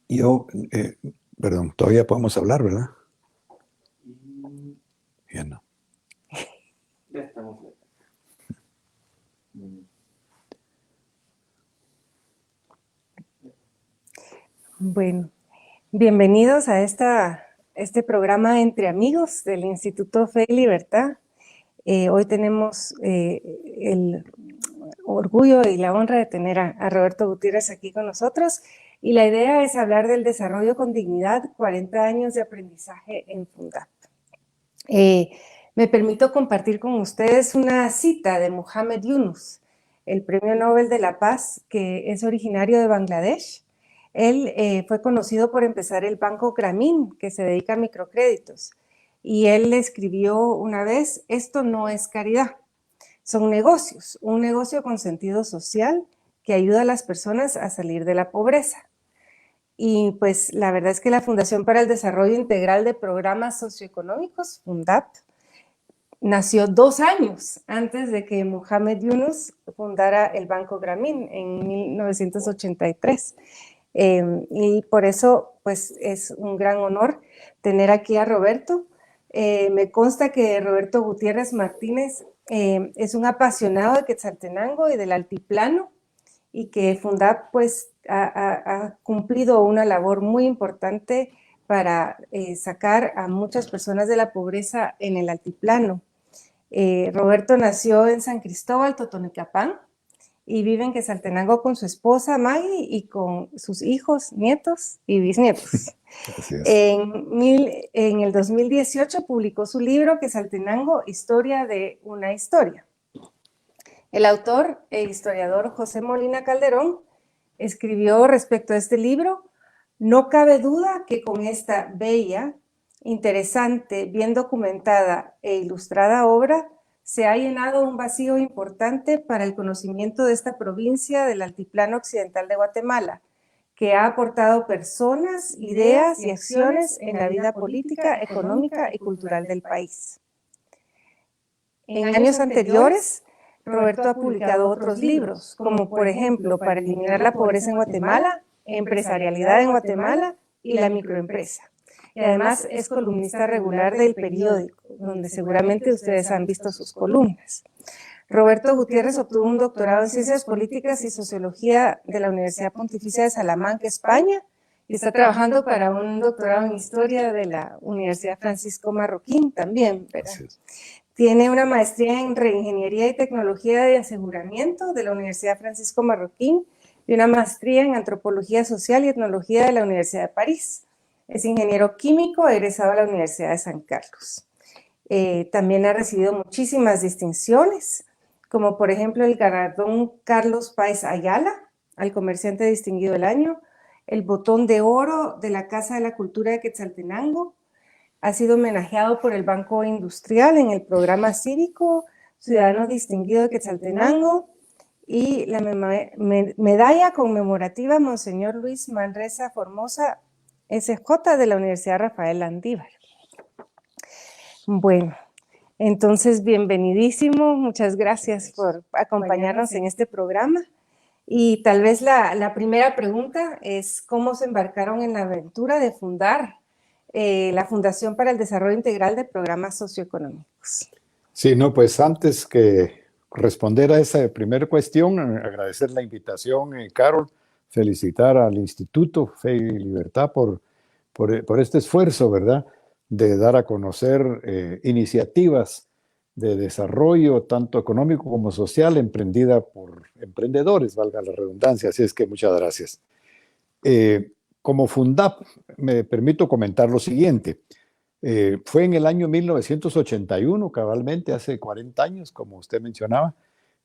Yo, perdón, todavía podemos hablar, ¿verdad? Ya no. Ya estamos. Bueno, bienvenidos a este programa Entre Amigos del Instituto Fe y Libertad. Hoy tenemos el orgullo y la honra de tener a Roberto Gutiérrez aquí con nosotros. Y la idea es hablar del desarrollo con dignidad, 40 años de aprendizaje en Fundap. Me permito compartir con ustedes una cita de Muhammad Yunus, el Premio Nobel de la Paz, que es originario de Bangladesh. Él fue conocido por empezar el Banco Grameen, que se dedica a microcréditos. Y él escribió una vez, esto no es caridad, son negocios, un negocio con sentido social que ayuda a las personas a salir de la pobreza. Y pues la verdad es que la Fundación para el Desarrollo Integral de Programas Socioeconómicos, FUNDAP, nació 2 años antes de que Muhammad Yunus fundara el Banco Grameen en 1983. Y por eso, pues, es un gran honor tener aquí a Roberto. Me consta que Roberto Gutiérrez Martínez es un apasionado de Quetzaltenango y del altiplano y que Fundap, pues, ha cumplido una labor muy importante para sacar a muchas personas de la pobreza en el altiplano. Roberto nació en San Cristóbal, Totonicapán, y vive en Quetzaltenango con su esposa Maggie y con sus hijos, nietos y bisnietos. En el 2018 publicó su libro Quetzaltenango, Historia de una historia. El autor e historiador José Molina Calderón escribió respecto a este libro: no cabe duda que con esta bella, interesante, bien documentada e ilustrada obra se ha llenado un vacío importante para el conocimiento de esta provincia del altiplano occidental de Guatemala, que ha aportado personas, ideas y acciones en la vida política, económica y cultural del país. En años anteriores, Roberto ha publicado otros libros, como por ejemplo Para eliminar la pobreza en Guatemala, Empresarialidad en Guatemala y la microempresa. Y además es columnista regular del periódico, donde seguramente ustedes han visto sus columnas. Roberto Gutiérrez obtuvo un doctorado en Ciencias Políticas y Sociología de la Universidad Pontificia de Salamanca, España, y está trabajando para un doctorado en Historia de la Universidad Francisco Marroquín también, ¿verdad? Tiene una maestría en Reingeniería y Tecnología de Aseguramiento de la Universidad Francisco Marroquín y una maestría en Antropología Social y Etnología de la Universidad de París. Es ingeniero químico egresado de la Universidad de San Carlos. También ha recibido muchísimas distinciones, como por ejemplo el galardón Carlos Páez Ayala al comerciante distinguido del año, el botón de oro de la Casa de la Cultura de Quetzaltenango. Ha sido homenajeado por el Banco Industrial en el programa cívico Ciudadano Distinguido de Quetzaltenango y la medalla conmemorativa Monseñor Luis Manresa Formosa SJ de la Universidad Rafael Landívar. Bueno, entonces bienvenidísimo, muchas gracias por acompañarnos en este programa. Y tal vez la primera pregunta es ¿cómo se embarcaron en la aventura de fundar la Fundación para el Desarrollo Integral de Programas Socioeconómicos? Sí, no, pues antes que responder a esa primera cuestión, agradecer la invitación, Carol, felicitar al Instituto Fe y Libertad por este esfuerzo, ¿verdad?, de dar a conocer iniciativas de desarrollo, tanto económico como social, emprendida por emprendedores, valga la redundancia. Así es que muchas gracias. Como Fundap, me permito comentar lo siguiente. Fue en el año 1981, cabalmente, hace 40 años, como usted mencionaba,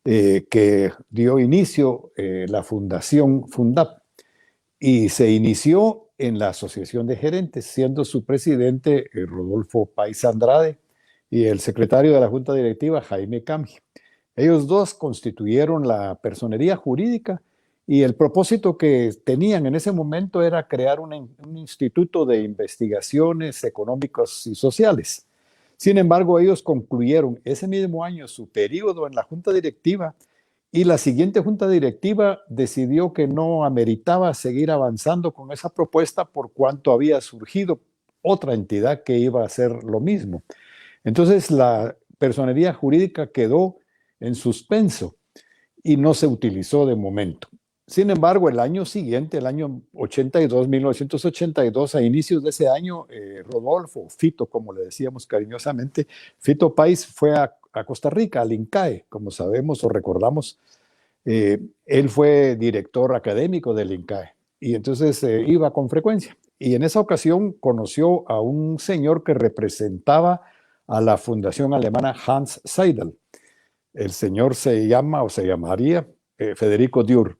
que dio inicio la Fundación Fundap y se inició en la Asociación de Gerentes, siendo su presidente Rodolfo Páez Andrade y el secretario de la Junta Directiva Jaime Camgi. Ellos dos constituyeron la personería jurídica y el propósito que tenían en ese momento era crear un instituto de investigaciones económicas y sociales. Sin embargo, ellos concluyeron ese mismo año su periodo en la Junta Directiva Y la siguiente junta directiva decidió que no ameritaba seguir avanzando con esa propuesta por cuanto había surgido otra entidad que iba a hacer lo mismo. Entonces la personería jurídica quedó en suspenso y no se utilizó de momento. Sin embargo, el año siguiente, el año 82, 1982, a inicios de ese año, Rodolfo, Fito, como le decíamos cariñosamente, Fito Páez fue a Costa Rica, al INCAE, como sabemos o recordamos. Él fue director académico del INCAE y entonces iba con frecuencia. Y en esa ocasión conoció a un señor que representaba a la fundación alemana Hans Seidel. El señor se llama o se llamaría Federico Dürr.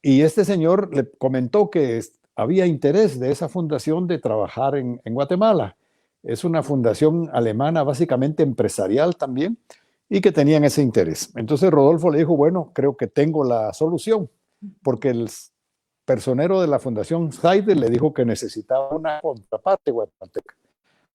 Y este señor le comentó que había interés de esa fundación de trabajar en Guatemala. Es una fundación alemana básicamente empresarial también y que tenían ese interés. Entonces Rodolfo le dijo, bueno, creo que tengo la solución, porque el personero de la fundación Seidel le dijo que necesitaba una contraparte guatemalteca.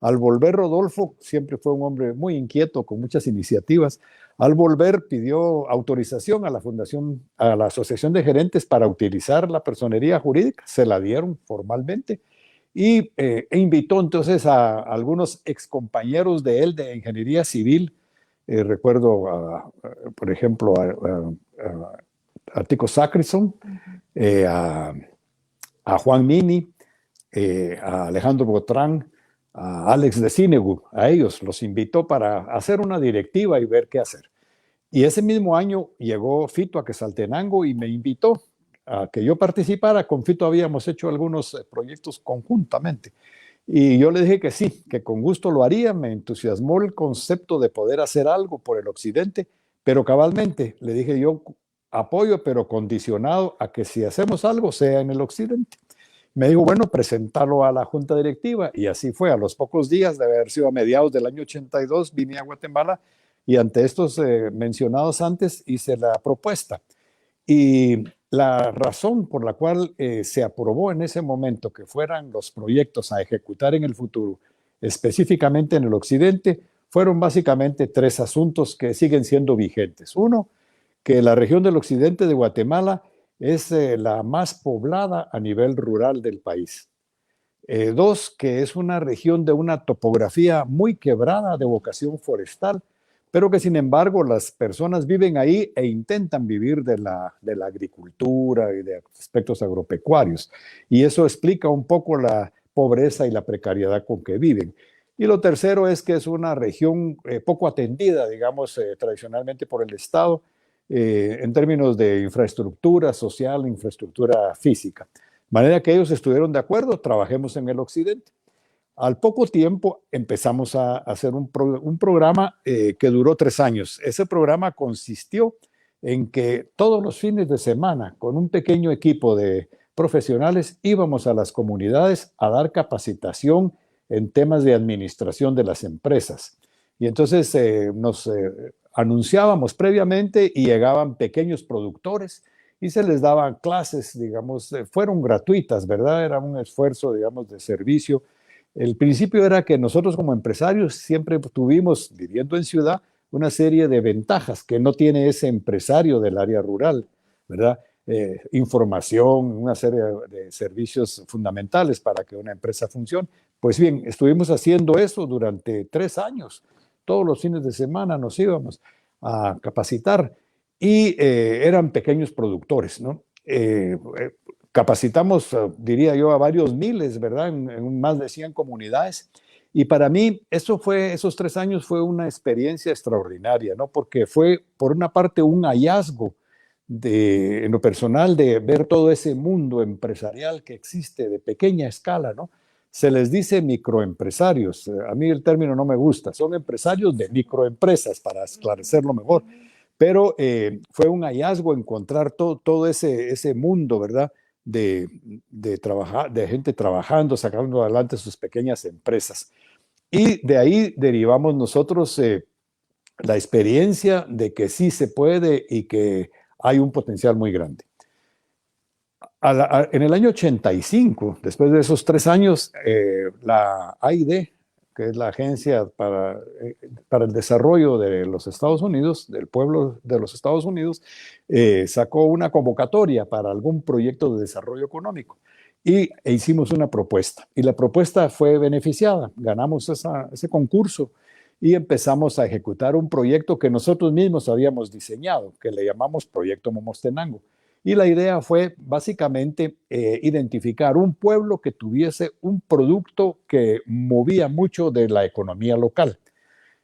Al volver Rodolfo, siempre fue un hombre muy inquieto, con muchas iniciativas. Al volver pidió autorización a la fundación, a la asociación de gerentes para utilizar la personería jurídica. Se la dieron formalmente y invitó entonces a algunos excompañeros de él de ingeniería civil. Recuerdo, por ejemplo, a Tico Sacrison, a Juan Mini, a Alejandro Botrán, a Alex de Cinegu, a ellos los invitó para hacer una directiva y ver qué hacer. Y ese mismo año llegó Fito a Quetzaltenango y me invitó a que yo participara. Con Fito habíamos hecho algunos proyectos conjuntamente. Y yo le dije que sí, que con gusto lo haría. Me entusiasmó el concepto de poder hacer algo por el occidente, pero cabalmente le dije yo apoyo, pero condicionado a que si hacemos algo sea en el occidente. Me dijo, bueno, presentarlo a la junta directiva, y así fue. A los pocos días de haber sido a mediados del año 82, vine a Guatemala y ante estos mencionados antes hice la propuesta. Y la razón por la cual se aprobó en ese momento que fueran los proyectos a ejecutar en el futuro, específicamente en el occidente, fueron básicamente tres asuntos que siguen siendo vigentes. Uno, que la región del occidente de Guatemala es la más poblada a nivel rural del país. Dos, que es una región de una topografía muy quebrada de vocación forestal, pero que sin embargo las personas viven ahí e intentan vivir de la agricultura y de aspectos agropecuarios. Y eso explica un poco la pobreza y la precariedad con que viven. Y lo tercero es que es una región poco atendida, digamos, tradicionalmente por el Estado, en términos de infraestructura social, infraestructura física. De manera que ellos estuvieron de acuerdo, trabajemos en el occidente. Al poco tiempo empezamos a hacer un programa que duró 3 años. Ese programa consistió en que todos los fines de semana, con un pequeño equipo de profesionales, íbamos a las comunidades a dar capacitación en temas de administración de las empresas. Y entonces nos anunciábamos previamente y llegaban pequeños productores y se les daban clases, digamos, fueron gratuitas, ¿verdad? Era un esfuerzo, digamos, de servicio. El principio era que nosotros como empresarios siempre tuvimos, viviendo en ciudad, una serie de ventajas que no tiene ese empresario del área rural, ¿verdad? Información, una serie de servicios fundamentales para que una empresa funcione. Pues bien, estuvimos haciendo eso durante 3 años. Todos los fines de semana nos íbamos a capacitar y eran pequeños productores, ¿no? Capacitamos, diría yo, a varios miles, ¿verdad? En más de 100 comunidades. Y para mí, esos 3 años fue una experiencia extraordinaria, ¿no? Porque fue, por una parte, un hallazgo en lo personal de ver todo ese mundo empresarial que existe de pequeña escala, ¿no? Se les dice microempresarios. A mí el término no me gusta. Son empresarios de microempresas, para esclarecerlo mejor. Pero fue un hallazgo encontrar todo ese mundo, ¿verdad? De gente trabajando, sacando adelante sus pequeñas empresas. Y de ahí derivamos nosotros la experiencia de que sí se puede y que hay un potencial muy grande. En el año 85, después de esos 3 años, la AID, que es la agencia para el desarrollo de los Estados Unidos, del pueblo de los Estados Unidos, sacó una convocatoria para algún proyecto de desarrollo económico e hicimos una propuesta. Y la propuesta fue beneficiada, ganamos ese concurso y empezamos a ejecutar un proyecto que nosotros mismos habíamos diseñado, que le llamamos Proyecto Momostenango. Y la idea fue básicamente identificar un pueblo que tuviese un producto que movía mucho de la economía local.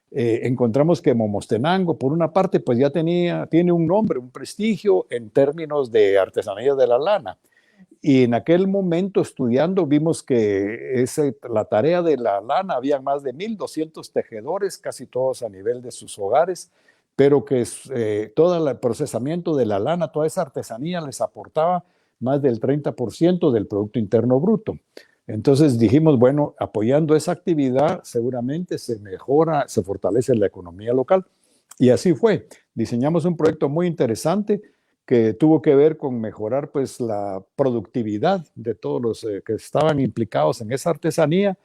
Encontramos que Momostenango, por una parte, pues ya tiene un nombre, un prestigio en términos de artesanía de la lana. Y en aquel momento estudiando vimos que la tarea de la lana, había más de 1,200 tejedores, casi todos a nivel de sus hogares, pero que todo el procesamiento de la lana, toda esa artesanía les aportaba más del 30% del Producto Interno Bruto. Entonces dijimos, bueno, apoyando esa actividad seguramente se mejora, se fortalece la economía local. Y así fue. Diseñamos un proyecto muy interesante que tuvo que ver con mejorar pues la productividad de todos los que estaban implicados en esa artesanía.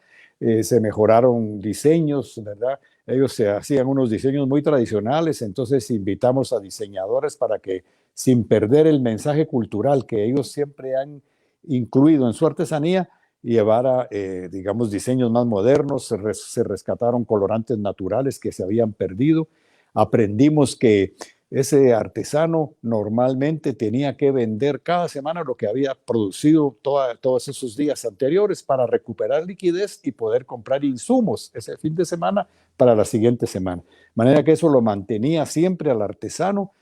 Se mejoraron diseños, ¿verdad? Ellos se hacían unos diseños muy tradicionales, entonces invitamos a diseñadores para que, sin perder el mensaje cultural que ellos siempre han incluido en su artesanía, llevara, digamos, diseños más modernos. Se rescataron colorantes naturales que se habían perdido. Aprendimos que ese artesano normalmente tenía que vender cada semana lo que había producido todos esos días anteriores para recuperar liquidez y poder comprar insumos ese fin de semana para la siguiente semana. De manera que eso lo mantenía siempre al artesano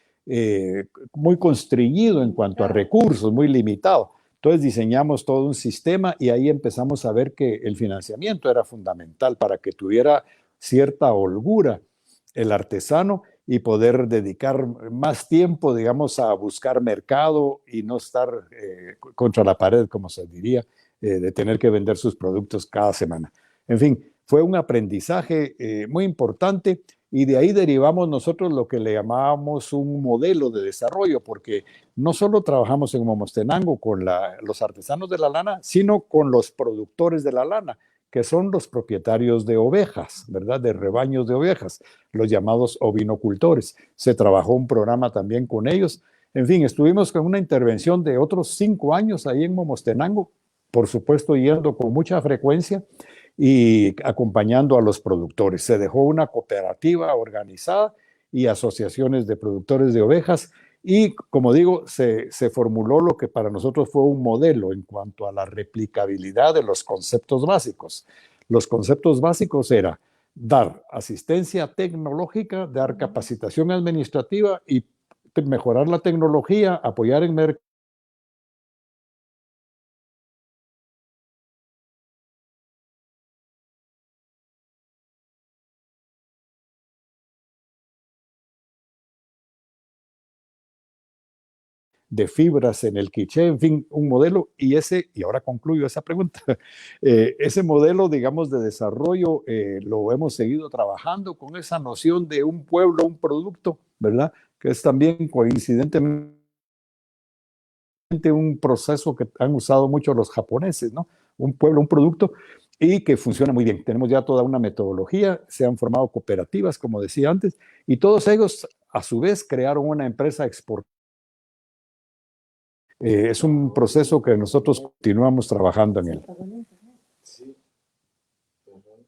muy constreñido en cuanto a recursos, muy limitado. Entonces diseñamos todo un sistema y ahí empezamos a ver que el financiamiento era fundamental para que tuviera cierta holgura el artesano y poder dedicar más tiempo, digamos, a buscar mercado y no estar contra la pared, como se diría, de tener que vender sus productos cada semana. En fin, fue un aprendizaje muy importante y de ahí derivamos nosotros lo que le llamábamos un modelo de desarrollo, porque no solo trabajamos en Momostenango con los artesanos de la lana, sino con los productores de la lana, que son los propietarios de ovejas, ¿verdad? De rebaños de ovejas, los llamados ovinocultores. Se trabajó un programa también con ellos. En fin, estuvimos con una intervención de otros 5 años ahí en Momostenango, por supuesto yendo con mucha frecuencia y acompañando a los productores. Se dejó una cooperativa organizada y asociaciones de productores de ovejas y, como digo, se formuló lo que para nosotros fue un modelo en cuanto a la replicabilidad de los conceptos básicos. Los conceptos básicos eran dar asistencia tecnológica, dar capacitación administrativa y mejorar la tecnología, apoyar en mercados de fibras en el quiché, en fin, un modelo y ahora concluyo esa pregunta, ese modelo, digamos, de desarrollo lo hemos seguido trabajando con esa noción de un pueblo, un producto, ¿verdad? Que es también coincidentemente un proceso que han usado mucho los japoneses, ¿no? Un pueblo, un producto y que funciona muy bien. Tenemos ya toda una metodología, se han formado cooperativas, como decía antes, y todos ellos a su vez crearon una empresa exportadora. Es un proceso que nosotros continuamos trabajando en él. Sí, perdón.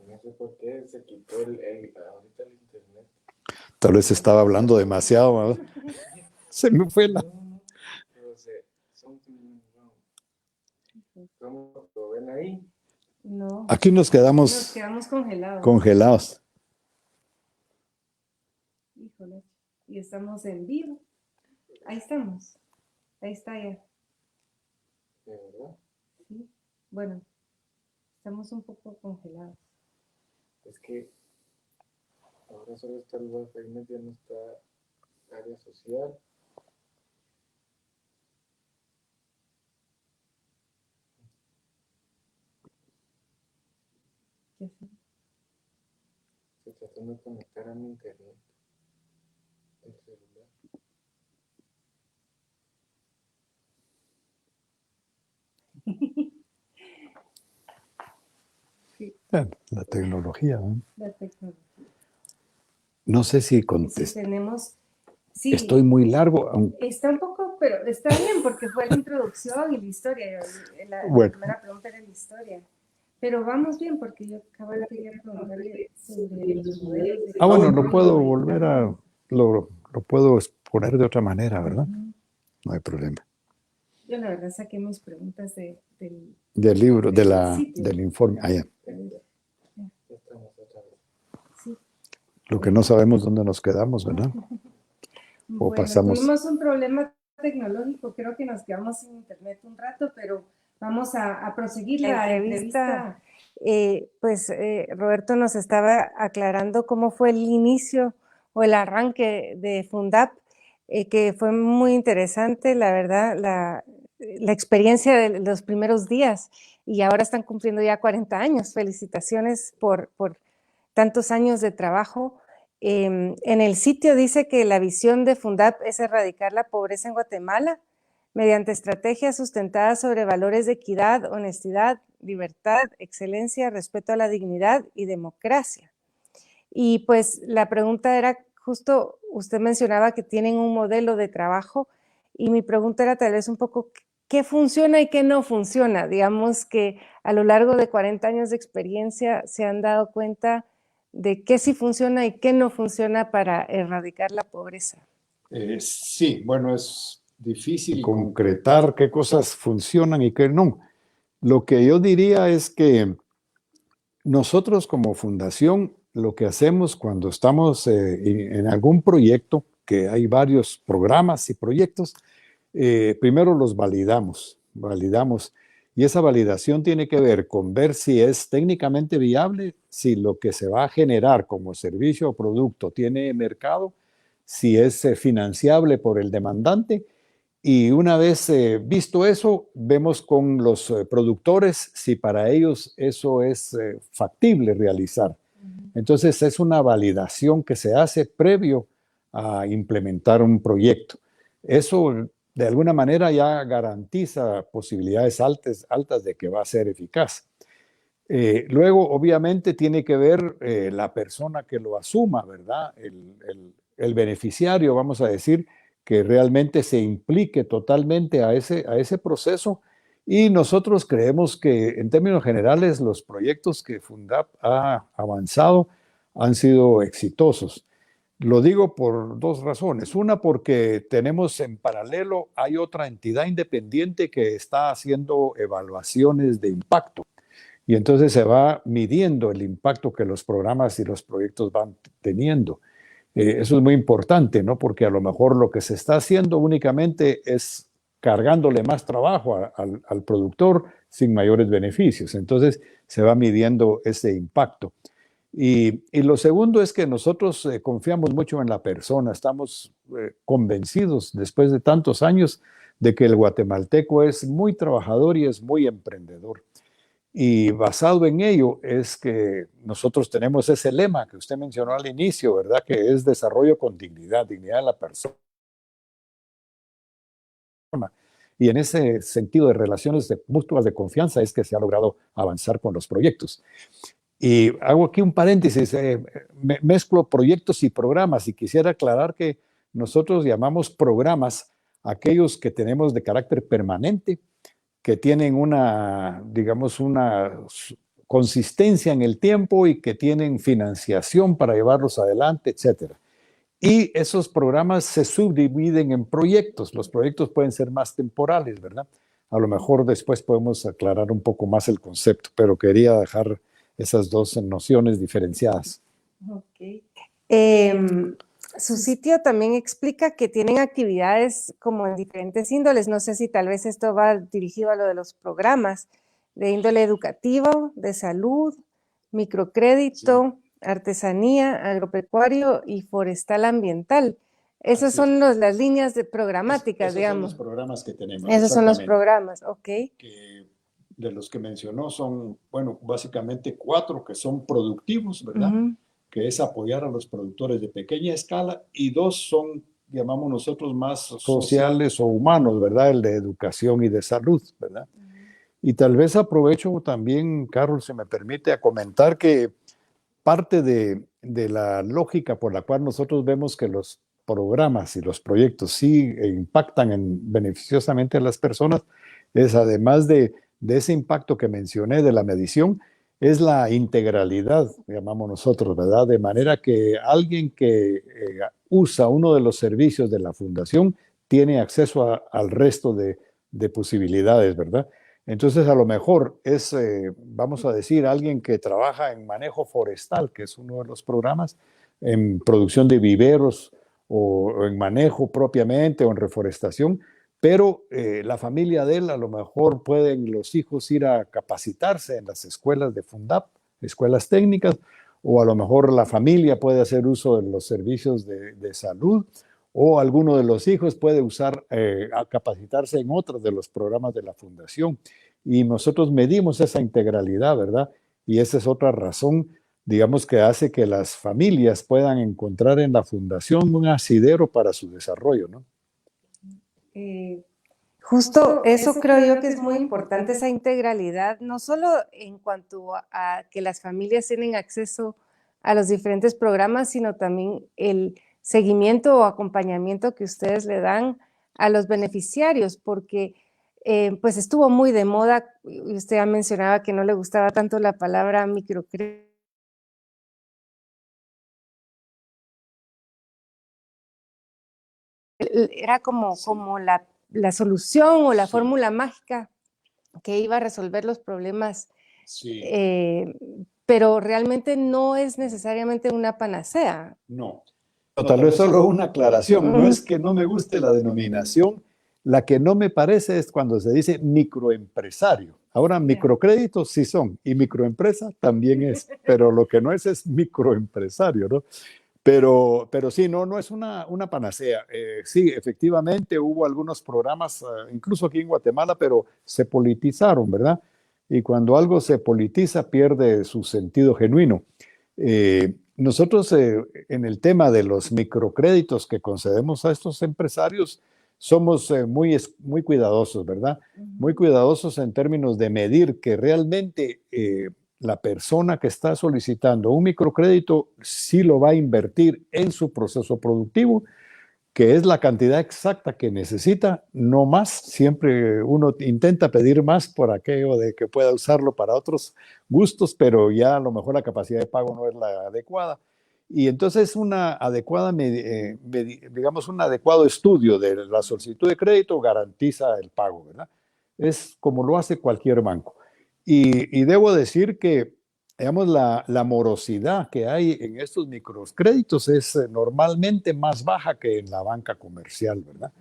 No sé por qué se quitó ahorita el internet. Tal vez estaba hablando demasiado, ¿verdad? Se me fue la... No, pero something wrong. ¿Cómo lo ven ahí? No, Aquí nos nos quedamos quedamos congelados. congelados. Híjole. Y estamos en vivo. Ahí estamos. Ahí está ya. ¿De verdad? Sí. Bueno, estamos un poco congelados. Es que ahora solo está el wifi, ya no está área social. ¿Qué sé? Estoy tratando de conectar a mi internet del celular. Bueno, la tecnología, ¿no? La tecnología. No sé si Si contesté. tenemos, sí, Estoy muy largo. está un poco, pero está bien porque fue la introducción y la historia. La Bueno, primera pregunta era la historia. Pero vamos bien porque yo cabal quería preguntarle sobre los modelos de bueno, lo cambio puedo y- volver a, lo puedo exponer de otra manera, ¿verdad? Ujú. No hay problema. Yo la verdad saqué mis preguntas del Del libro, del sitio. del informe. Ya. Ya estamos otra vez. Sí. Lo que no sabemos dónde nos quedamos, ¿verdad? O Bueno, pasamos. tuvimos un problema tecnológico, creo que nos quedamos sin internet un rato, pero vamos a proseguir la entrevista. Roberto nos estaba aclarando cómo fue el inicio o el arranque de Fundap, que fue muy interesante, la verdad, la experiencia de los primeros días, y ahora están cumpliendo ya 40 años. Felicitaciones por tantos años de trabajo. En el sitio dice que la visión de Fundap es erradicar la pobreza en Guatemala mediante estrategias sustentadas sobre valores de equidad, honestidad, libertad, excelencia, respeto a la dignidad y democracia. Y pues la pregunta era, justo usted mencionaba que tienen un modelo de trabajo, y mi pregunta era tal vez un poco, ¿qué funciona y qué no funciona? Digamos que a lo largo de 40 años de experiencia se han dado cuenta de qué sí funciona y qué no funciona para erradicar la pobreza. Sí, bueno, es difícil concretar qué cosas funcionan y qué no. Lo que yo diría es que nosotros como fundación, lo que hacemos cuando estamos en algún proyecto, que hay varios programas y proyectos, primero los validamos, y esa validación tiene que ver con ver si es técnicamente viable, si lo que se va a generar como servicio o producto tiene mercado, si es financiable por el demandante. Y una vez visto eso, vemos con los productores si para ellos eso es factible realizar. Entonces es una validación que se hace previo a implementar un proyecto. Eso de alguna manera ya garantiza posibilidades altas de que va a ser eficaz. Luego, obviamente, tiene que ver la persona que lo asuma, ¿verdad? El beneficiario, vamos a decir, que realmente se implique totalmente a ese proceso. Y nosotros creemos que, en términos generales, los proyectos que Fundap ha avanzado han sido exitosos. Lo digo por dos razones. Una, porque tenemos en paralelo, hay otra entidad independiente que está haciendo evaluaciones de impacto. Y entonces se va midiendo el impacto que los programas y los proyectos van teniendo. Eso es muy importante, ¿no? Porque a lo mejor lo que se está haciendo únicamente es cargándole más trabajo al productor sin mayores beneficios. Entonces se va midiendo ese impacto. Y lo segundo es que nosotros confiamos mucho en la persona, estamos convencidos después de tantos años de que el guatemalteco es muy trabajador y es muy emprendedor. Y basado en ello es que nosotros tenemos ese lema que usted mencionó al inicio, ¿verdad? Que es desarrollo con dignidad, dignidad de la persona. Y en ese sentido de relaciones mutuas de confianza es que se ha logrado avanzar con los proyectos. Y hago aquí un paréntesis, mezclo proyectos y programas, y quisiera aclarar que nosotros llamamos programas aquellos que tenemos de carácter permanente, que tienen una, digamos, una consistencia en el tiempo y que tienen financiación para llevarlos adelante, etcétera. Y esos programas se subdividen en proyectos. Los proyectos pueden ser más temporales, ¿verdad? A lo mejor después podemos aclarar un poco más el concepto, pero quería dejar esas dos nociones diferenciadas. Ok. Su sitio también explica que tienen actividades como en diferentes índoles. No sé si tal vez esto va dirigido a lo de los programas de índole educativo, de salud, microcrédito, artesanía, agropecuario y forestal ambiental. Esas son las líneas de programáticas, digamos. Esos son los programas que tenemos. Esos son los programas, ok. Que de los que mencionó son, bueno, básicamente 4 que son productivos, ¿verdad? Que es apoyar a los productores de pequeña escala, y 2 son, llamamos nosotros, más sociales o humanos, ¿verdad? El de educación y de salud, ¿verdad? Y tal vez aprovecho también, Carol, si me permite, a comentar que parte de la lógica por la cual nosotros vemos que los programas y los proyectos sí impactan beneficiosamente a las personas es, además de ese impacto que mencioné de la medición, es la integralidad, llamamos nosotros, ¿verdad? De manera que alguien que usa uno de los servicios de la fundación tiene acceso al resto de posibilidades, ¿verdad? Entonces, a lo mejor es, vamos a decir, alguien que trabaja en manejo forestal, que es uno de los programas, en producción de viveros o en manejo propiamente o en reforestación, pero la familia de él, a lo mejor pueden los hijos ir a capacitarse en las escuelas de Fundap, escuelas técnicas, o a lo mejor la familia puede hacer uso de los servicios de salud, o alguno de los hijos puede usar, a capacitarse en otros de los programas de la fundación. Y nosotros medimos esa integralidad, ¿verdad? Y esa es otra razón, digamos, que hace que las familias puedan encontrar en la fundación un asidero para su desarrollo, ¿no? Justo eso creo yo que es muy importante, esa integralidad, no solo en cuanto a que las familias tienen acceso a los diferentes programas, sino también el seguimiento o acompañamiento que ustedes le dan a los beneficiarios, porque pues estuvo muy de moda, y usted ya mencionaba que no le gustaba tanto la palabra microcrédito. Era como la solución o la fórmula mágica que iba a resolver los problemas, pero realmente no es necesariamente una panacea. No. Tal vez solo una aclaración, no es que no me guste la denominación, la que no me parece es cuando se dice microempresario. Ahora, microcréditos sí son, y microempresa también es, pero lo que no es microempresario, ¿no? Pero sí, no es una panacea. Sí, efectivamente hubo algunos programas, incluso aquí en Guatemala, pero se politizaron, ¿verdad? Y cuando algo se politiza, pierde su sentido genuino. Nosotros, en el tema de los microcréditos que concedemos a estos empresarios, somos muy cuidadosos, ¿verdad? Muy cuidadosos en términos de medir que realmente la persona que está solicitando un microcrédito sí lo va a invertir en su proceso productivo, que es la cantidad exacta que necesita, no más. Siempre uno intenta pedir más por aquello de que pueda usarlo para otros gustos, pero ya a lo mejor la capacidad de pago no es la adecuada. Y entonces una adecuada, digamos, un adecuado estudio de la solicitud de crédito garantiza el pago, ¿verdad? Es como lo hace cualquier banco. Y debo decir que, digamos, la morosidad que hay en estos microcréditos es normalmente más baja que en la banca comercial, ¿verdad?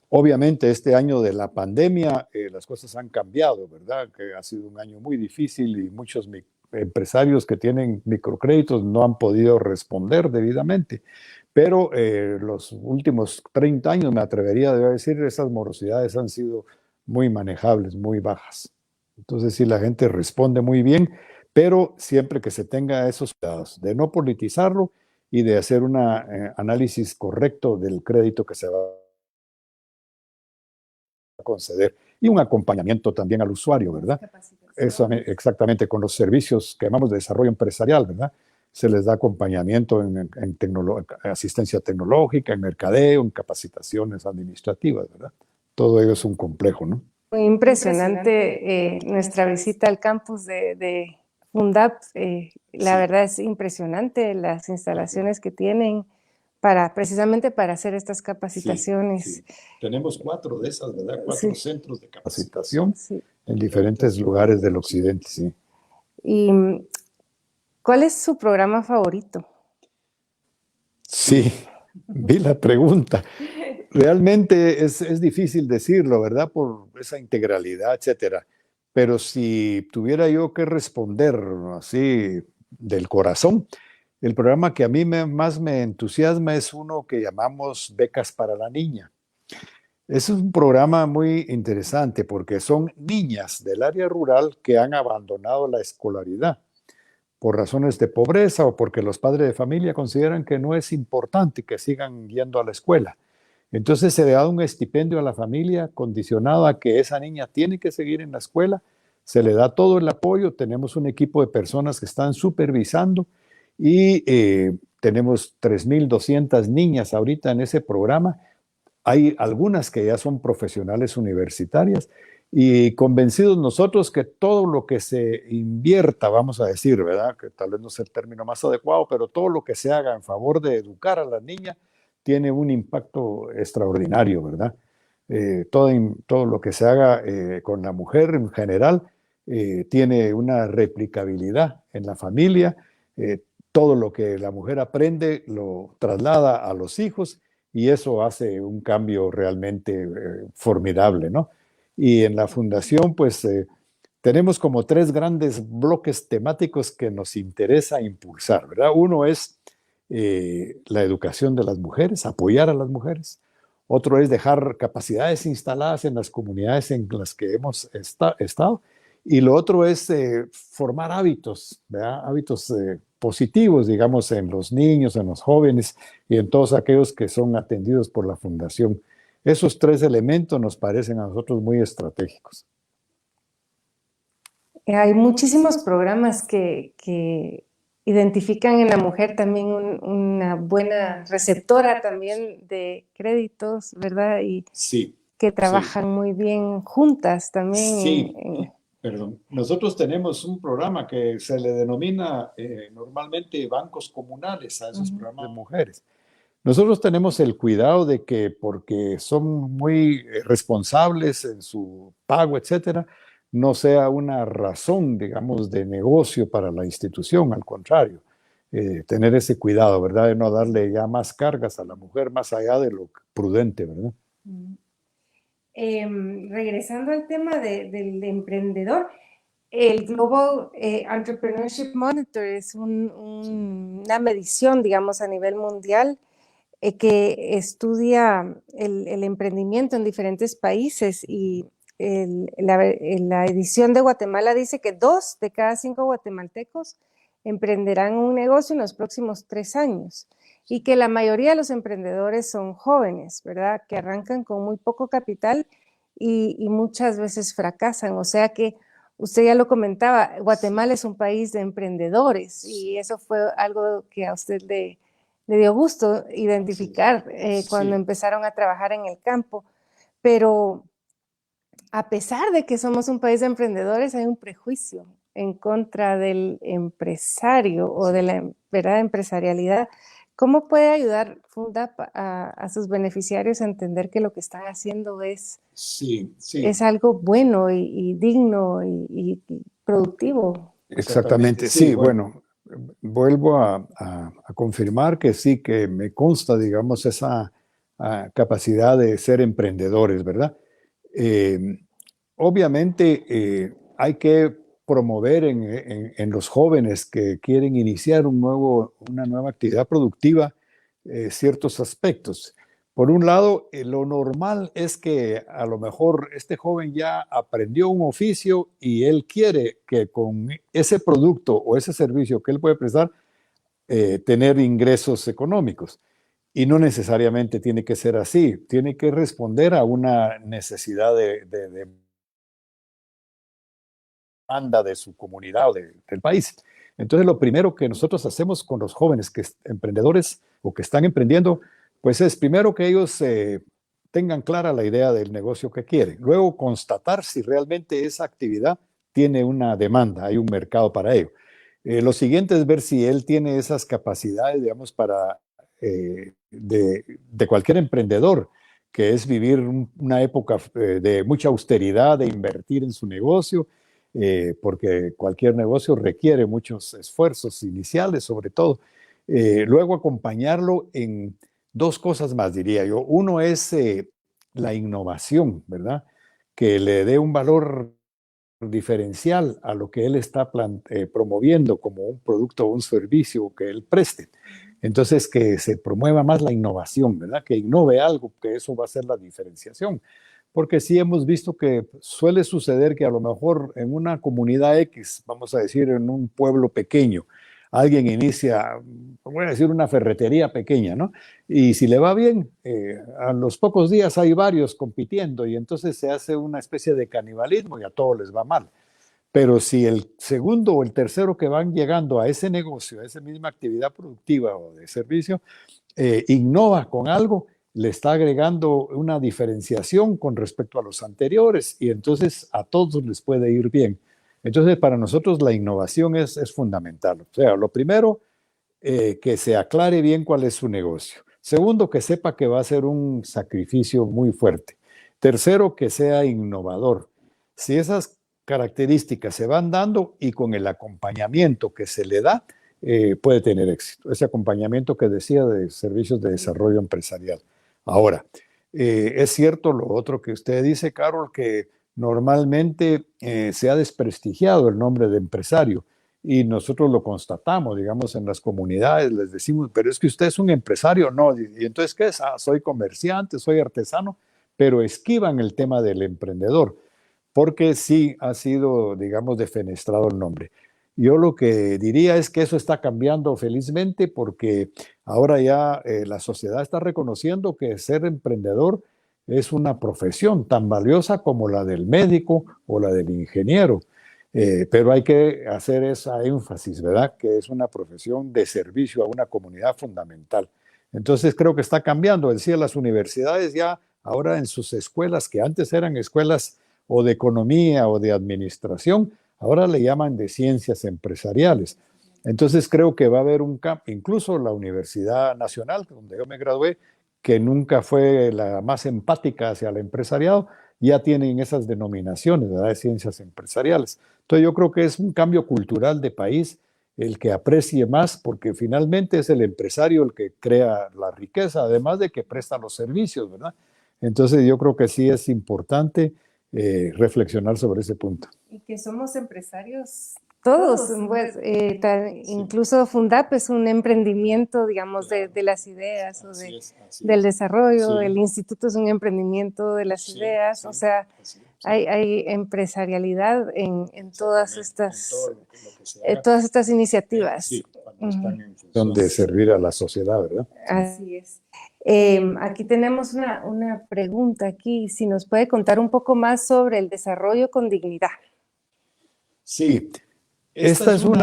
Obviamente este año de la pandemia las cosas han cambiado, ¿verdad? Que ha sido un año muy difícil y muchos empresarios que tienen microcréditos no han podido responder debidamente. Pero los últimos 30 años, me atrevería a decir, esas morosidades han sido muy manejables, muy bajas. Entonces sí, la gente responde muy bien, pero siempre que se tenga esos cuidados de no politizarlo y de hacer un análisis correcto del crédito que se va a conceder y un acompañamiento también al usuario, ¿verdad? Eso, exactamente, con los servicios que llamamos de desarrollo empresarial, ¿verdad? Se les da acompañamiento en asistencia tecnológica, en mercadeo, en capacitaciones administrativas, ¿verdad? Todo ello es un complejo, ¿no? Muy impresionante nuestra visita al campus de Fundap. La verdad es impresionante las instalaciones que tienen precisamente para hacer estas capacitaciones. Sí. Tenemos 4 de esas, ¿verdad? 4 centros de capacitación en diferentes lugares del occidente, sí. ¿Y cuál es su programa favorito? Sí, vi la pregunta. Realmente es difícil decirlo, ¿verdad? Por esa integralidad, etcétera. Pero si tuviera yo que responder así del corazón, el programa que a mí más me entusiasma es uno que llamamos Becas para la Niña. Es un programa muy interesante porque son niñas del área rural que han abandonado la escolaridad por razones de pobreza o porque los padres de familia consideran que no es importante que sigan yendo a la escuela. Entonces se le da un estipendio a la familia condicionado a que esa niña tiene que seguir en la escuela, se le da todo el apoyo, tenemos un equipo de personas que están supervisando y tenemos 3.200 niñas ahorita en ese programa. Hay algunas que ya son profesionales universitarias y convencidos nosotros que todo lo que se invierta, vamos a decir, ¿verdad? Que tal vez no sea el término más adecuado, pero todo lo que se haga en favor de educar a las niñas tiene un impacto extraordinario, ¿verdad? Todo lo que se haga con la mujer en general tiene una replicabilidad en la familia. Todo lo que la mujer aprende lo traslada a los hijos y eso hace un cambio realmente formidable, ¿no? Y en la fundación, pues, tenemos como 3 grandes bloques temáticos que nos interesa impulsar, ¿verdad? Uno es la educación de las mujeres, apoyar a las mujeres. Otro es dejar capacidades instaladas en las comunidades en las que hemos estado. Y lo otro es formar hábitos, ¿verdad? Hábitos positivos, digamos, en los niños, en los jóvenes y en todos aquellos que son atendidos por la fundación. Esos 3 elementos nos parecen a nosotros muy estratégicos. Hay muchísimos programas que identifican en la mujer también una buena receptora también de créditos, ¿verdad? Y Sí, que trabajan muy bien juntas también. sí. Perdón. Nosotros tenemos un programa que se le denomina normalmente bancos comunales a esos programas de mujeres. Nosotros tenemos el cuidado de que, porque son muy responsables en su pago, etcétera, no sea una razón, digamos, de negocio para la institución. Al contrario, tener ese cuidado, ¿verdad? De no darle ya más cargas a la mujer más allá de lo prudente, ¿verdad? Regresando al tema del emprendedor, el Global Entrepreneurship Monitor es una medición, digamos, a nivel mundial que estudia el emprendimiento en diferentes países y la edición de Guatemala dice que 2 de cada 5 guatemaltecos emprenderán un negocio en los próximos 3 años y que la mayoría de los emprendedores son jóvenes, ¿verdad? Que arrancan con muy poco capital y muchas veces fracasan. O sea que usted ya lo comentaba, Guatemala es un país de emprendedores y eso fue algo que a usted le dio gusto identificar cuando empezaron a trabajar en el campo. Pero a pesar de que somos un país de emprendedores, hay un prejuicio en contra del empresario o de la ¿verdad? Empresarialidad. ¿Cómo puede ayudar Fundap a sus beneficiarios a entender que lo que están haciendo es algo bueno y digno y productivo? Exactamente, sí, bueno, vuelvo a confirmar que sí, que me consta, digamos, esa capacidad de ser emprendedores, ¿verdad? Obviamente hay que promover en los jóvenes que quieren iniciar una nueva actividad productiva ciertos aspectos. Por un lado, lo normal es que a lo mejor este joven ya aprendió un oficio y él quiere que con ese producto o ese servicio que él puede prestar, tener ingresos económicos. Y no necesariamente tiene que ser así, tiene que responder a una necesidad de demanda de su comunidad o del país. Entonces, lo primero que nosotros hacemos con los jóvenes emprendedores o que están emprendiendo, pues es primero que ellos tengan clara la idea del negocio que quieren. Luego, constatar si realmente esa actividad tiene una demanda, hay un mercado para ello. Lo siguiente es ver si él tiene esas capacidades, digamos, de cualquier emprendedor, que es vivir una época de mucha austeridad, de invertir en su negocio, porque cualquier negocio requiere muchos esfuerzos iniciales, sobre todo. Luego acompañarlo en 2 cosas más, diría yo. Uno es la innovación, ¿verdad? Que le dé un valor diferencial a lo que él está promoviendo como un producto o un servicio que él preste. Entonces, que se promueva más la innovación, ¿verdad? Que innove algo, que eso va a ser la diferenciación. Porque sí hemos visto que suele suceder que a lo mejor en una comunidad X, vamos a decir en un pueblo pequeño, alguien inicia, voy a decir, una ferretería pequeña, ¿no? Y si le va bien, a los pocos días hay varios compitiendo y entonces se hace una especie de canibalismo y a todos les va mal. Pero si el segundo o el tercero que van llegando a ese negocio, a esa misma actividad productiva o de servicio, innova con algo, le está agregando una diferenciación con respecto a los anteriores y entonces a todos les puede ir bien. Entonces, para nosotros la innovación es fundamental. O sea, lo primero, que se aclare bien cuál es su negocio. Segundo, que sepa que va a ser un sacrificio muy fuerte. Tercero, que sea innovador. Si esas características se van dando y con el acompañamiento que se le da, puede tener éxito. Ese acompañamiento que decía de servicios de desarrollo empresarial. Ahora, es cierto lo otro que usted dice, Carol, que normalmente se ha desprestigiado el nombre de empresario y nosotros lo constatamos, digamos, en las comunidades, les decimos, pero es que usted es un empresario, no, y entonces, ¿qué es? Ah, soy comerciante, soy artesano, pero esquivan el tema del emprendedor, porque sí ha sido, digamos, defenestrado el nombre. Yo lo que diría es que eso está cambiando felizmente porque ahora ya la sociedad está reconociendo que ser emprendedor es una profesión tan valiosa como la del médico o la del ingeniero. Pero hay que hacer esa énfasis, ¿verdad? Que es una profesión de servicio a una comunidad fundamental. Entonces creo que está cambiando. Decía, las universidades ya ahora en sus escuelas, que antes eran escuelas o de economía o de administración, ahora le llaman de ciencias empresariales. Entonces creo que va a haber un cambio, incluso la Universidad Nacional, donde yo me gradué, que nunca fue la más empática hacia el empresariado, ya tienen esas denominaciones, ¿verdad? De ciencias empresariales. Entonces yo creo que es un cambio cultural de país el que aprecie más, porque finalmente es el empresario el que crea la riqueza, además de que presta los servicios, ¿verdad? Entonces yo creo que sí es importante reflexionar sobre ese punto. Y que somos empresarios todos, pues, incluso Fundap es un emprendimiento, digamos, de las ideas o del desarrollo, el instituto es un emprendimiento de las ideas, o sea, hay empresarialidad en todas estas iniciativas. Sí, cuando están en función de servir a la sociedad, ¿verdad? Así es. Aquí tenemos una pregunta aquí, si nos puede contar un poco más sobre el desarrollo con dignidad. Sí, esta es un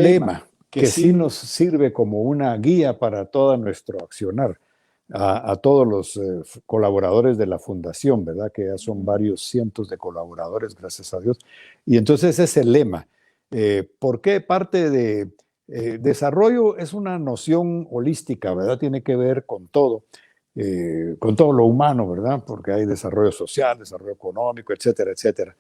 lema que sí nos sirve como una guía para todo nuestro accionar, a todos los colaboradores de la fundación, ¿verdad? Que ya son varios cientos de colaboradores, gracias a Dios. Y entonces es el lema. ¿Por qué? Parte de desarrollo es una noción holística, ¿verdad? Tiene que ver con todo lo humano, ¿verdad? Porque hay desarrollo social, desarrollo económico, etcétera, etcétera.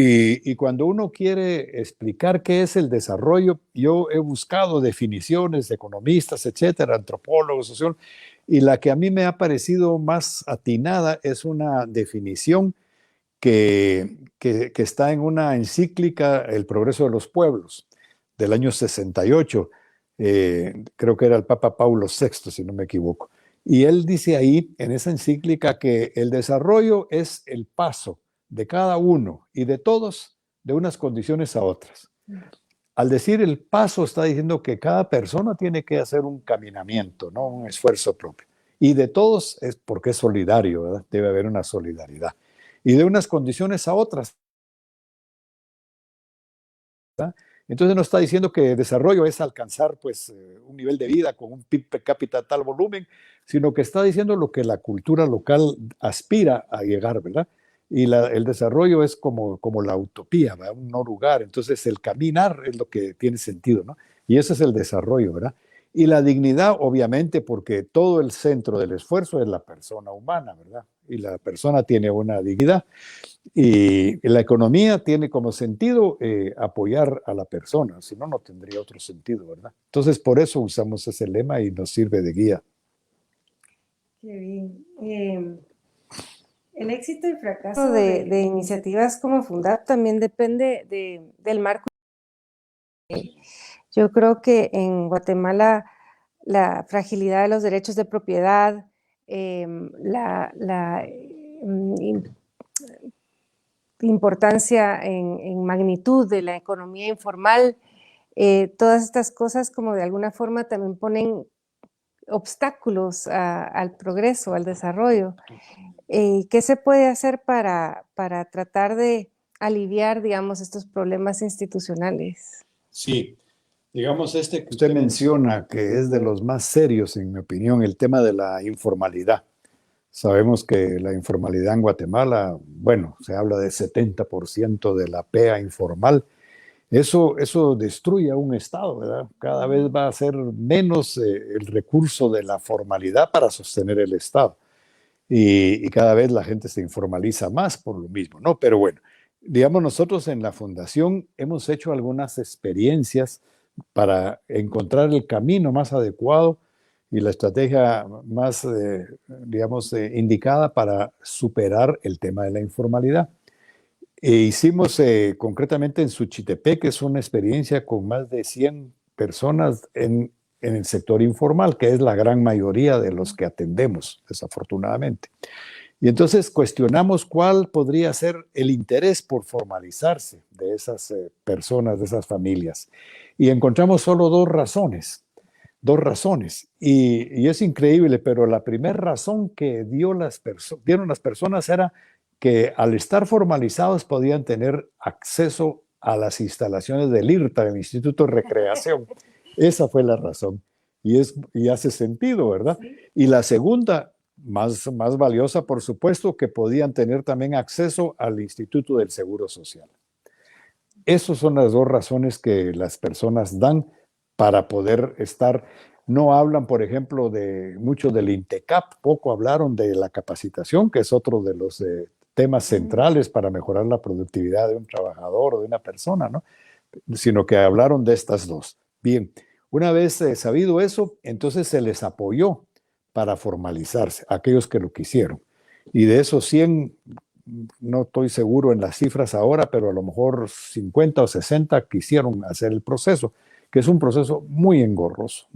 Y cuando uno quiere explicar qué es el desarrollo, yo he buscado definiciones de economistas, etcétera, antropólogos, sociólogos, y la que a mí me ha parecido más atinada es una definición que está en una encíclica, El progreso de los pueblos, del año 68. Creo que era el Papa Paulo VI, si no me equivoco. Y él dice ahí, en esa encíclica, que el desarrollo es el paso de cada uno y de todos de unas condiciones a otras. Al decir el paso, está diciendo que cada persona tiene que hacer un caminamiento, ¿no? Un esfuerzo propio. Y de todos es porque es solidario, ¿verdad? Debe haber una solidaridad. Y de unas condiciones a otras, ¿verdad? Entonces no está diciendo que desarrollo es alcanzar pues, un nivel de vida con un PIB per cápita tal volumen, sino que está diciendo lo que la cultura local aspira a llegar, ¿verdad? Y el desarrollo es como la utopía, ¿verdad? Un no lugar. Entonces el caminar es lo que tiene sentido, ¿no? Y ese es el desarrollo, ¿verdad? Y la dignidad, obviamente, porque todo el centro del esfuerzo es la persona humana, ¿verdad? Y la persona tiene una dignidad. Y la economía tiene como sentido apoyar a la persona, si no, no tendría otro sentido, ¿verdad? Entonces, por eso usamos ese lema y nos sirve de guía. Qué bien. El éxito y fracaso de iniciativas como Fundap también depende del marco. Yo creo que en Guatemala la fragilidad de los derechos de propiedad, la importancia en magnitud de la economía informal Todas estas cosas como de alguna forma también ponen obstáculos al progreso, al desarrollo. ¿Qué se puede hacer para tratar de aliviar, digamos, estos problemas institucionales? Sí, digamos este que usted menciona, que es de los más serios, en mi opinión, el tema de la informalidad. Sabemos que la informalidad en Guatemala, bueno, se habla de 70% de la PEA informal. Eso destruye a un Estado, ¿verdad? Cada vez va a ser menos el recurso de la formalidad para sostener el Estado. Y cada vez la gente se informaliza más por lo mismo, ¿no? Pero bueno, digamos, nosotros en la fundación hemos hecho algunas experiencias para encontrar el camino más adecuado y la estrategia más, digamos, indicada para superar el tema de la informalidad. Hicimos concretamente en Suchitepec, que es una experiencia con más de 100 personas en el sector informal, que es la gran mayoría de los que atendemos, desafortunadamente. Y entonces cuestionamos cuál podría ser el interés por formalizarse de esas personas, de esas familias. Y encontramos solo dos razones. Y es increíble, pero la primera razón que dieron las personas era que al estar formalizados podían tener acceso a las instalaciones del IRTA, del Instituto de Recreación. Esa fue la razón. Y hace sentido, ¿verdad? Sí. Y la segunda, más valiosa, por supuesto, que podían tener también acceso al Instituto del Seguro Social. Esas son las dos razones que las personas dan para poder estar. No hablan, por ejemplo, mucho del INTECAP, poco hablaron de la capacitación, que es otro de los temas centrales para mejorar la productividad de un trabajador o de una persona, ¿no? Sino que hablaron de estas dos. Bien, una vez sabido eso, entonces se les apoyó para formalizarse, aquellos que lo quisieron. Y de esos 100, no estoy seguro en las cifras ahora, pero a lo mejor 50 o 60 quisieron hacer el proceso, que es un proceso muy engorroso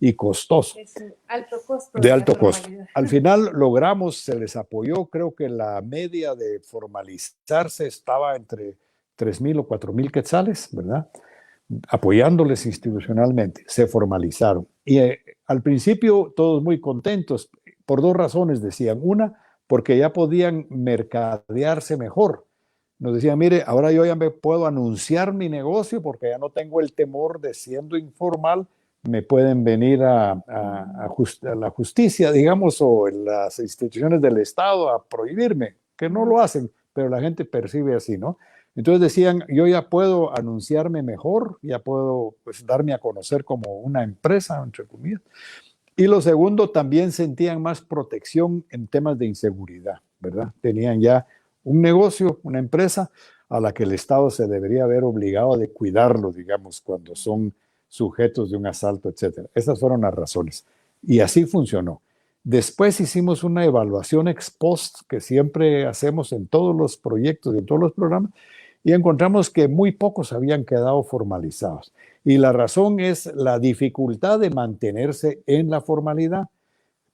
y costoso. Es un alto costo. De alto costo. Al final logramos, se les apoyó, creo que la media de formalizarse estaba entre 3,000 o 4,000 quetzales, ¿verdad? Apoyándoles institucionalmente, se formalizaron. Y al principio todos muy contentos, por dos razones decían. Una, porque ya podían mercadearse mejor. Nos decían, mire, ahora yo ya me puedo anunciar mi negocio porque ya no tengo el temor de, siendo informal, me pueden venir a la justicia, digamos, o en las instituciones del Estado a prohibirme, que no lo hacen, pero la gente percibe así, ¿no? Entonces decían, yo ya puedo anunciarme mejor, ya puedo pues darme a conocer como una empresa, entre comillas. Y lo segundo, también sentían más protección en temas de inseguridad, ¿verdad? Tenían ya un negocio, una empresa a la que el Estado se debería haber obligado de cuidarlo, digamos, cuando son sujetos de un asalto, etc. Esas fueron las razones. Y así funcionó. Después hicimos una evaluación ex post que siempre hacemos en todos los proyectos y en todos los programas, y encontramos que muy pocos habían quedado formalizados. Y la razón es la dificultad de mantenerse en la formalidad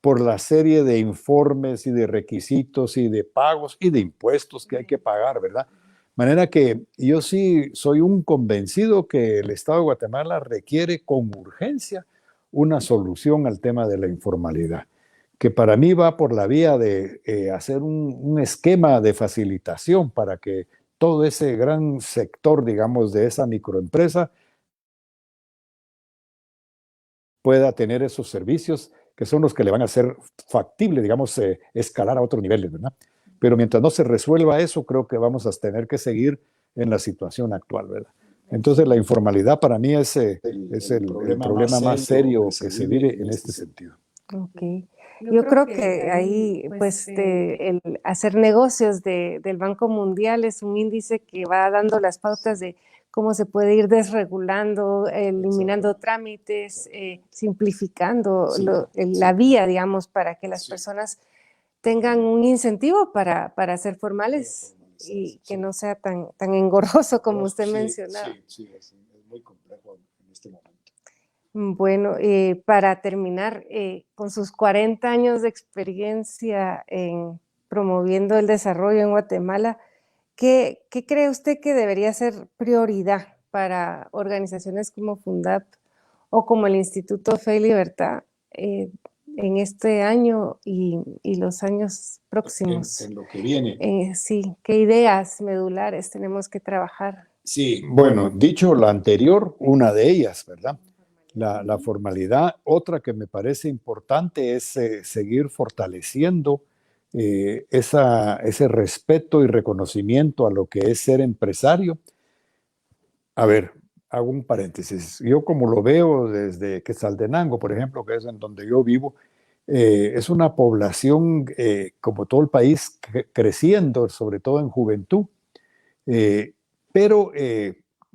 por la serie de informes y de requisitos y de pagos y de impuestos que hay que pagar, ¿verdad? De manera que yo sí soy un convencido que el Estado de Guatemala requiere con urgencia una solución al tema de la informalidad, que para mí va por la vía de hacer un esquema de facilitación para que todo ese gran sector, digamos, de esa microempresa pueda tener esos servicios que son los que le van a hacer factible, digamos, escalar a otros niveles, ¿verdad? Pero mientras no se resuelva eso, creo que vamos a tener que seguir en la situación actual, ¿verdad? Entonces, la informalidad para mí es el problema más serio que se vive en este sentido. Ok. Yo creo que ahí, pues, el hacer negocios del Banco Mundial es un índice que va dando las pautas de cómo se puede ir desregulando, eliminando trámites, simplificando la vía, digamos, para que las personas tengan un incentivo para ser formales y que no sea tan engorroso como usted mencionaba. Sí, es muy complejo en este momento. Bueno, para terminar, con sus 40 años de experiencia en promoviendo el desarrollo en Guatemala, ¿qué cree usted que debería ser prioridad para organizaciones como Fundap o como el Instituto Fe y Libertad en este año y los años próximos? En lo que viene. Sí, ¿qué ideas medulares tenemos que trabajar? Sí, bueno, dicho lo anterior, una de ellas, ¿verdad? La formalidad. Otra que me parece importante es seguir fortaleciendo ese respeto y reconocimiento a lo que es ser empresario. A ver, hago un paréntesis. Yo como lo veo desde Quetzaltenango, por ejemplo, que es en donde yo vivo, es una población, como todo el país, creciendo, sobre todo en juventud, pero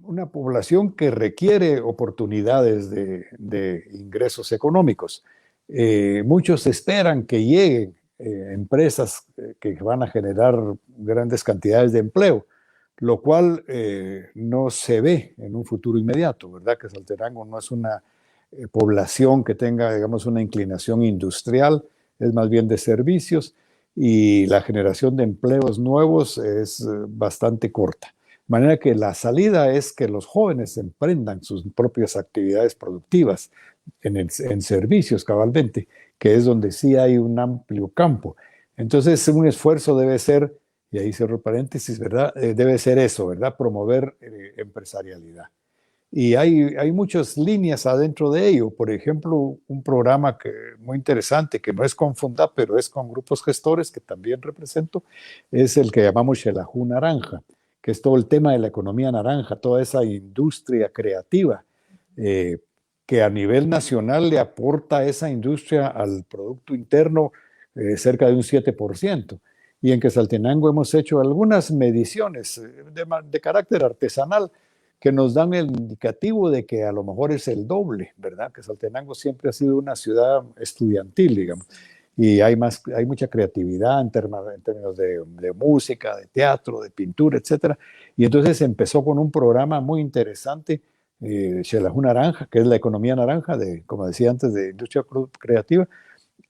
una población que requiere oportunidades de ingresos económicos. Muchos esperan que lleguen empresas que van a generar grandes cantidades de empleo, lo cual no se ve en un futuro inmediato, ¿verdad? Quetzaltenango no es una población que tenga, digamos, una inclinación industrial, es más bien de servicios, y la generación de empleos nuevos es bastante corta. De manera que la salida es que los jóvenes emprendan sus propias actividades productivas en servicios cabalmente, que es donde sí hay un amplio campo. Entonces, un esfuerzo debe ser, y ahí cierro paréntesis, ¿verdad? Debe ser eso, ¿verdad? Promover empresarialidad. Y hay muchas líneas adentro de ello. Por ejemplo, un programa muy interesante, que no es con Fundap, pero es con grupos gestores que también represento, es el que llamamos Xelajú Naranja, que es todo el tema de la economía naranja, toda esa industria creativa que a nivel nacional le aporta a esa industria al Producto Interno cerca de un 7%. Y en Quetzaltenango hemos hecho algunas mediciones de carácter artesanal que nos dan el indicativo de que a lo mejor es el doble, ¿verdad? Quetzaltenango siempre ha sido una ciudad estudiantil, digamos, y hay mucha creatividad en términos de música, de teatro, de pintura, etcétera. Y entonces empezó con un programa muy interesante, Xelajú Naranja, que es la economía naranja, como decía antes, de industria creativa.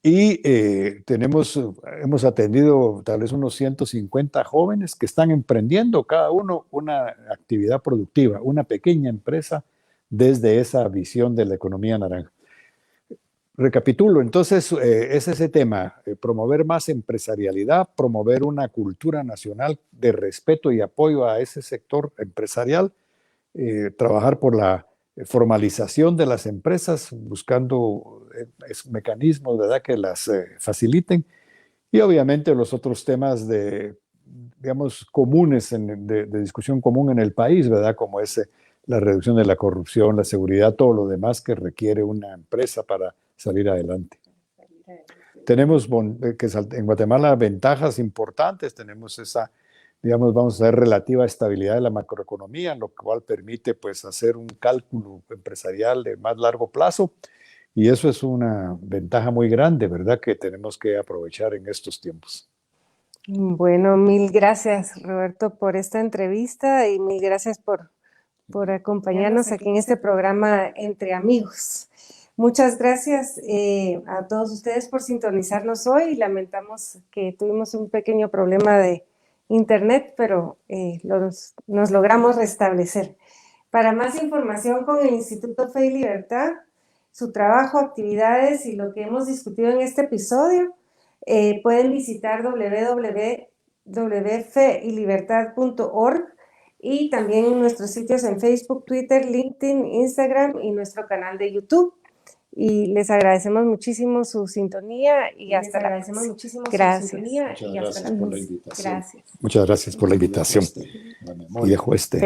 Y hemos atendido tal vez unos 150 jóvenes que están emprendiendo cada uno una actividad productiva, una pequeña empresa desde esa visión de la economía naranja. Recapitulo, entonces es ese tema, promover más empresarialidad, promover una cultura nacional de respeto y apoyo a ese sector empresarial, trabajar por la formalización de las empresas, buscando mecanismos, ¿verdad?, que las faciliten, y obviamente los otros temas digamos, comunes, de discusión común en el país, ¿verdad?, como es la reducción de la corrupción, la seguridad, todo lo demás que requiere una empresa para salir adelante. Tenemos en Guatemala ventajas importantes, tenemos digamos, vamos a ver, relativa estabilidad de la macroeconomía, lo cual permite pues hacer un cálculo empresarial de más largo plazo, y eso es una ventaja muy grande, ¿verdad?, que tenemos que aprovechar en estos tiempos. Bueno, mil gracias, Roberto, por esta entrevista, y mil gracias por acompañarnos aquí en este programa Entre Amigos. Muchas gracias a todos ustedes por sintonizarnos hoy. Lamentamos que tuvimos un pequeño problema de internet, pero nos logramos restablecer. Para más información con el Instituto Fe y Libertad, su trabajo, actividades y lo que hemos discutido en este episodio, pueden visitar www.feylibertad.org, y también nuestros sitios en Facebook, Twitter, LinkedIn, Instagram y nuestro canal de YouTube. Y les agradecemos muchísimo su sintonía y hasta la próxima. Gracias. Muchas gracias por la invitación. Gracias. Muchas gracias por la invitación. Y dejo